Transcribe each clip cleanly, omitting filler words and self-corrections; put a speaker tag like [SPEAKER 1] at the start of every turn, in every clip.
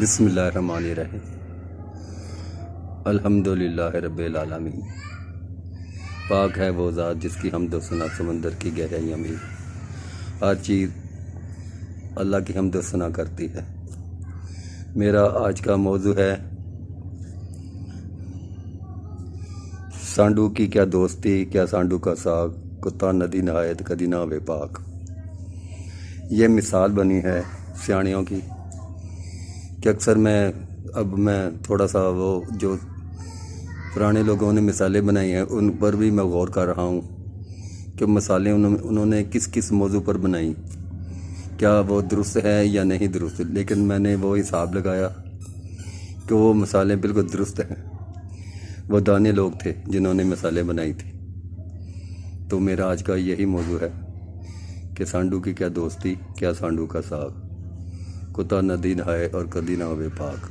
[SPEAKER 1] بسم اللہ الرحمن الرحیم۔ الحمدللہ رب العالمین۔ پاک ہے وہ ذات جس کی حمد و ثنا سمندر کی گہرائیوں میں ہر چیز اللہ کی حمد و ثنا کرتی ہے۔ میرا آج کا موضوع ہے سانڈو کی کیا دوستی، کیا سانڈو کا ساگ، کتا ندی نہایت کدی نہ ہوے پاک۔ یہ مثال بنی ہے سیاڑیوں کی کہ اکثر میں تھوڑا سا وہ جو پرانے لوگوں نے مثالیں بنائی ہیں ان پر بھی میں غور کر رہا ہوں کہ مثالیں انہوں نے کس کس موضوع پر بنائی، کیا وہ درست ہے یا نہیں درست، لیکن میں نے وہ حساب لگایا کہ وہ مثالیں بالکل درست ہیں۔ وہ دانے لوگ تھے جنہوں نے مثالیں بنائی تھی۔ تو میرا آج کا یہی موضوع ہے کہ سانڈو کی کیا دوستی، کیا سانڈو کا ساگ، کتا ندی نہائے اور کدی نہ ہوے پاک۔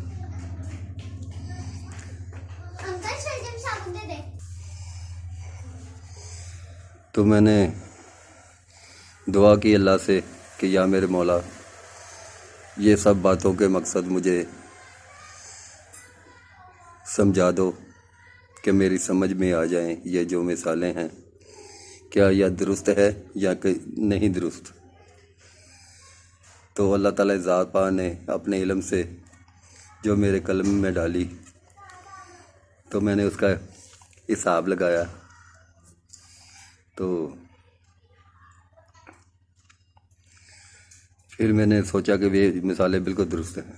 [SPEAKER 1] تو میں نے دعا کی اللہ سے کہ یا میرے مولا، یہ سب باتوں کے مقصد مجھے سمجھا دو کہ میری سمجھ میں آ جائیں یہ جو مثالیں ہیں کیا یہ درست ہے یا نہیں درست۔ تو اللہ تعالیٰ ذات پاک نے اپنے علم سے جو میرے قلم میں ڈالی تو میں نے اس کا حساب لگایا، تو پھر میں نے سوچا کہ یہ مثالیں بالکل درست ہیں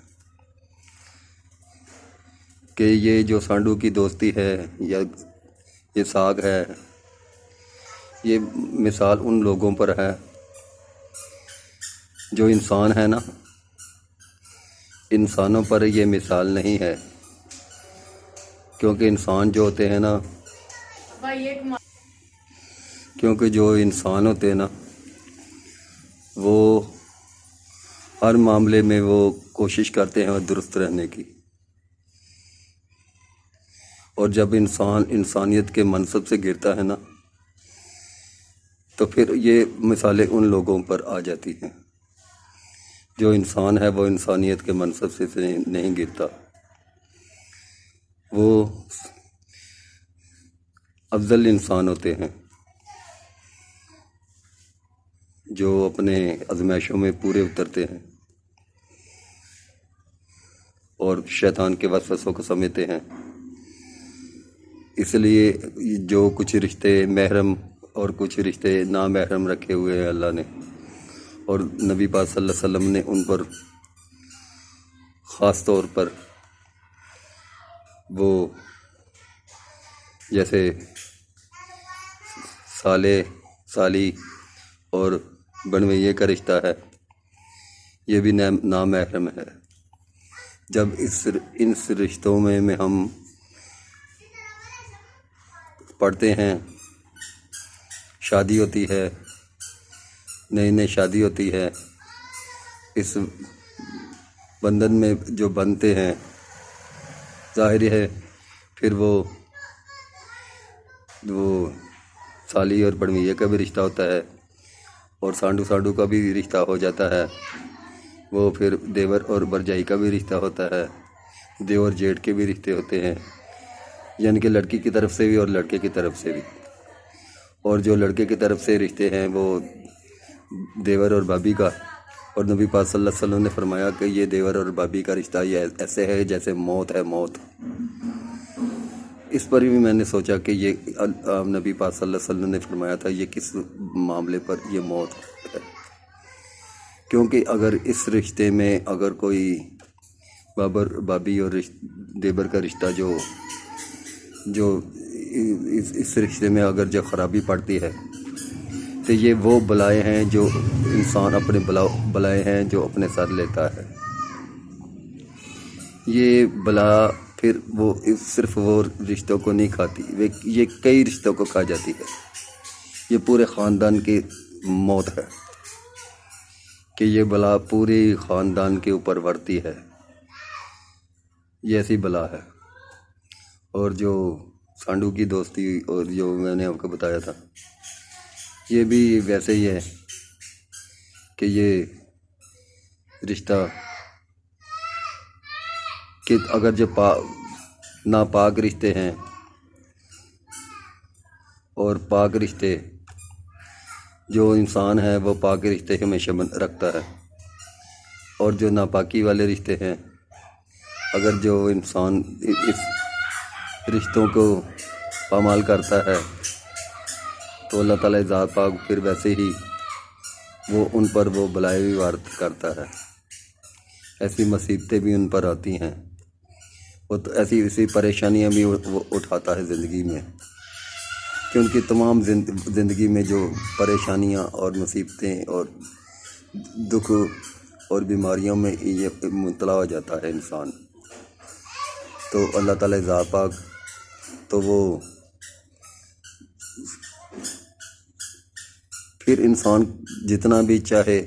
[SPEAKER 1] کہ یہ جو سانڈو کی دوستی ہے یا یہ ساگ ہے، یہ مثال ان لوگوں پر ہے جو انسان ہے نا، انسانوں پر یہ مثال نہیں ہے، کیونکہ انسان جو ہوتے ہیں نا وہ ہر معاملے میں وہ کوشش کرتے ہیں درست رہنے کی، اور جب انسان انسانیت کے منصب سے گرتا ہے نا تو پھر یہ مثالیں ان لوگوں پر آ جاتی ہیں۔ جو انسان ہے وہ انسانیت کے منصب سے نہیں گرتا، وہ افضل انسان ہوتے ہیں جو اپنے آزمائشوں میں پورے اترتے ہیں اور شیطان کے وسوسوں کو سمجھتے ہیں۔ اس لیے جو کچھ رشتے محرم اور کچھ رشتے نامحرم رکھے ہوئے ہیں اللہ نے، اور نبی پاک صلی اللہ علیہ وسلم نے ان پر خاص طور پر وہ جیسے سالے سالی اور بنوئیے کا رشتہ ہے، یہ بھی نامحرم ہے۔ جب ان رشتوں میں ہم پڑھتے ہیں، شادی ہوتی ہے، نئی شادی ہوتی ہے، اس بندھن میں جو بنتے ہیں ظاہر ہے پھر وہ سالی اور بڑھوئیے کا بھی رشتہ ہوتا ہے، اور سانڈو کا بھی رشتہ ہو جاتا ہے، وہ پھر دیور اور برجائی کا بھی رشتہ ہوتا ہے، دیور جیٹھ کے بھی رشتے ہوتے ہیں، یعنی کہ لڑکی کی طرف سے بھی اور لڑکے کی طرف سے بھی۔ اور جو لڑکے کی طرف سے رشتے ہیں وہ دیور اور بھابھی کا، اور نبی پاک صلی اللہ علیہ وسلم نے فرمایا کہ یہ دیور اور بھابھی کا رشتہ یہ ایسے ہے جیسے موت ہے، موت۔ اس پر بھی میں نے سوچا کہ یہ نبی پاک صلی اللہ علیہ وسلم نے فرمایا تھا یہ کس معاملے پر یہ موت ہے، کیونکہ اگر اس رشتے میں اگر کوئی بھابھی اور دیور کا رشتہ جو اس رشتے میں اگر جو خرابی پڑتی ہے تو یہ وہ بلائیں ہیں جو انسان اپنے بلائیں ہیں جو اپنے سر لیتا ہے۔ یہ بلا پھر وہ صرف وہ رشتوں کو نہیں کھاتی، یہ کئی رشتوں کو کھا جاتی ہے۔ یہ پورے خاندان کی موت ہے کہ یہ بلا پوری خاندان کے اوپر ورتی ہے، یہ ایسی بلا ہے۔ اور جو سانڈو کی دوستی اور جو میں نے آپ کو بتایا تھا یہ بھی ویسے ہی ہے کہ یہ رشتہ کہ اگر جو ناپاک رشتے ہیں اور پاک رشتے، جو انسان ہے وہ پاک رشتے ہمیشہ رکھتا ہے، اور جو ناپاکی والے رشتے ہیں اگر جو انسان اس رشتوں کو پامال کرتا ہے تو اللہ تعالیٰ ذات پاک پھر ویسے ہی وہ ان پر وہ بلائے بھی وارد کرتا ہے، ایسی مصیبتیں بھی ان پر آتی ہیں، وہ تو ایسی پریشانیاں بھی وہ اٹھاتا ہے زندگی میں، کہ ان کی تمام زندگی میں جو پریشانیاں اور مصیبتیں اور دکھ اور بیماریوں میں یہ مبتلا ہو جاتا ہے انسان، تو اللہ تعالیٰ ذات پاک تو وہ پھر انسان جتنا بھی چاہے،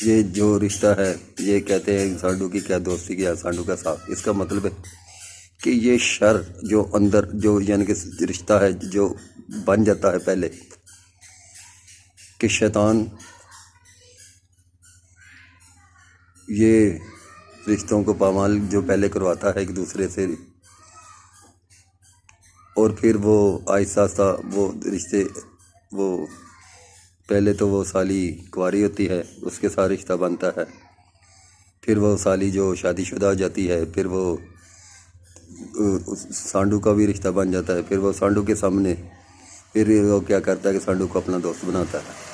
[SPEAKER 1] یہ جو رشتہ ہے، یہ کہتے ہیں سانڈو کی کیا دوستی کیا سانڈو کا ساتھ، اس کا مطلب ہے کہ یہ شر جو اندر جو یعنی کہ رشتہ ہے جو بن جاتا ہے پہلے، کہ شیطان یہ رشتوں کو پامال جو پہلے کرواتا ہے ایک دوسرے سے، اور پھر وہ آہستہ آہستہ وہ رشتے، وہ پہلے تو وہ سالی کنواری ہوتی ہے اس کے ساتھ رشتہ بنتا ہے، پھر وہ سالی جو شادی شدہ ہو جاتی ہے، پھر وہ سانڈو کا بھی رشتہ بن جاتا ہے، پھر وہ سانڈو کے سامنے پھر وہ کیا کرتا ہے کہ سانڈو کو اپنا دوست بناتا ہے،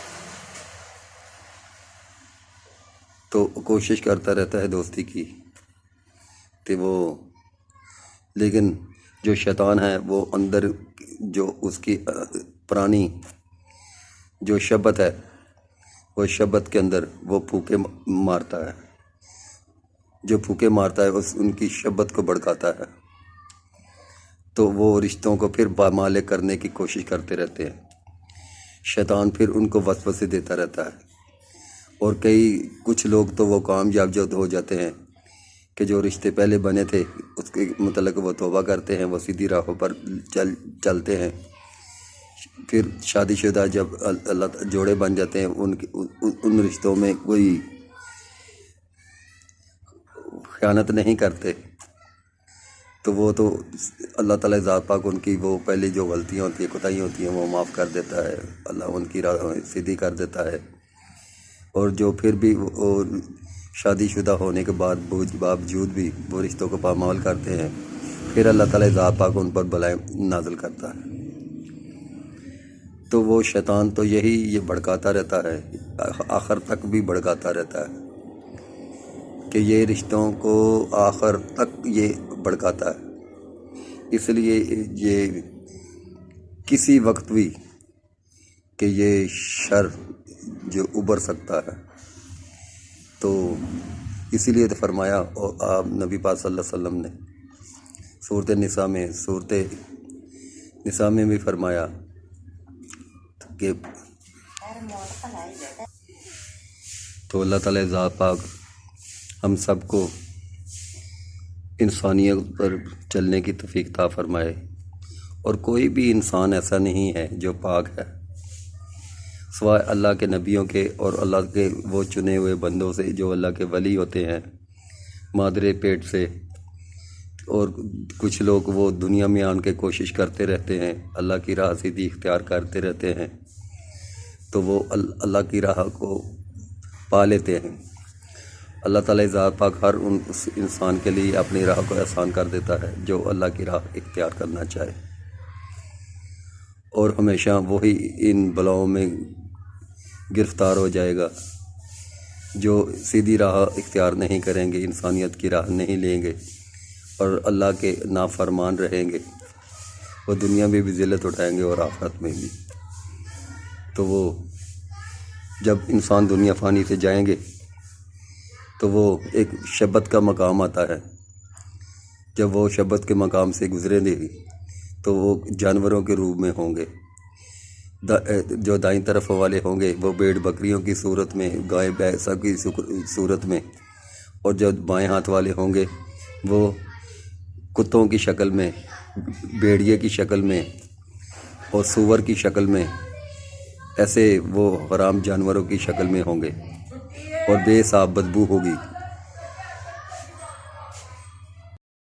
[SPEAKER 1] تو کوشش کرتا رہتا ہے دوستی کی، کہ وہ لیکن جو شیطان ہے وہ اندر جو اس کی پرانی جو شبت ہے، وہ شبت کے اندر وہ پھوکے مارتا ہے، جو پھوکے مارتا ہے ان کی شبت کو بھڑکاتا ہے، تو وہ رشتوں کو پھر پامال کرنے کی کوشش کرتے رہتے ہیں، شیطان پھر ان کو وسوسے دیتا رہتا ہے، اور کچھ لوگ تو وہ کامیاب جو ہو جاتے ہیں کہ جو رشتے پہلے بنے تھے اس کے متعلق وہ توبہ کرتے ہیں، وہ سیدھی راہوں پر چلتے ہیں، پھر شادی شدہ جب اللہ جوڑے بن جاتے ہیں ان رشتوں میں کوئی خیانت نہیں کرتے، تو وہ تو اللہ تعالیٰ ذات پاک ان کی وہ پہلے جو غلطیاں ہوتی ہیں کوتاہیاں ہوتی ہیں وہ معاف کر دیتا ہے، اللہ ان کی راہ سیدھی کر دیتا ہے، اور جو پھر بھی وہ شادی شدہ ہونے کے باوجود بھی وہ رشتوں کو پامال کرتے ہیں، پھر اللہ تعالیٰ ذات پاک ان پر بلائیں نازل کرتا ہے، تو وہ شیطان تو یہ بھڑکاتا رہتا ہے، آخر تک بھی بھڑکاتا رہتا ہے کہ یہ رشتوں کو آخر تک یہ بھڑکاتا ہے، اس لیے یہ کسی وقت بھی کہ یہ شر جو ابھر سکتا ہے، تو اسی لیے تو فرمایا، اور آپ نبی پاک صلی اللہ علیہ وسلم نے سورۃ نساء میں بھی فرمایا کہ تو اللہ تعالیٰ ذات پاک ہم سب کو انسانیت پر چلنے کی توفیق عطا فرمائے، اور کوئی بھی انسان ایسا نہیں ہے جو پاک ہے سوائے اللہ کے نبیوں کے اور اللہ کے وہ چنے ہوئے بندوں سے جو اللہ کے ولی ہوتے ہیں مادر پیٹ سے، اور کچھ لوگ وہ دنیا میں آن کے کوشش کرتے رہتے ہیں، اللہ کی راہ سیدھی اختیار کرتے رہتے ہیں، تو وہ اللہ کی راہ کو پا لیتے ہیں، اللہ تعالیٰ ذات پاک ہر اس انسان کے لیے اپنی راہ کو آسان کر دیتا ہے جو اللہ کی راہ اختیار کرنا چاہے، اور ہمیشہ وہی ان بلاؤں میں گرفتار ہو جائے گا جو سیدھی راہ اختیار نہیں کریں گے، انسانیت کی راہ نہیں لیں گے اور اللہ کے نافرمان رہیں گے، وہ دنیا میں بھی ذلت اٹھائیں گے اور آخرت میں بھی، تو وہ جب انسان دنیا فانی سے جائیں گے تو وہ ایک شبت کا مقام آتا ہے، جب وہ شبت کے مقام سے گزریں گے تو وہ جانوروں کے روپ میں ہوں گے، جو دائیں طرف والے ہوں گے وہ بھیڑ بکریوں کی صورت میں، گائے بھینسوں کی صورت میں، اور جو بائیں ہاتھ والے ہوں گے وہ کتوں کی شکل میں، بھیڑیے کی شکل میں اور سور کی شکل میں، ایسے وہ حرام جانوروں کی شکل میں ہوں گے، اور بے حساب بدبو ہوگی۔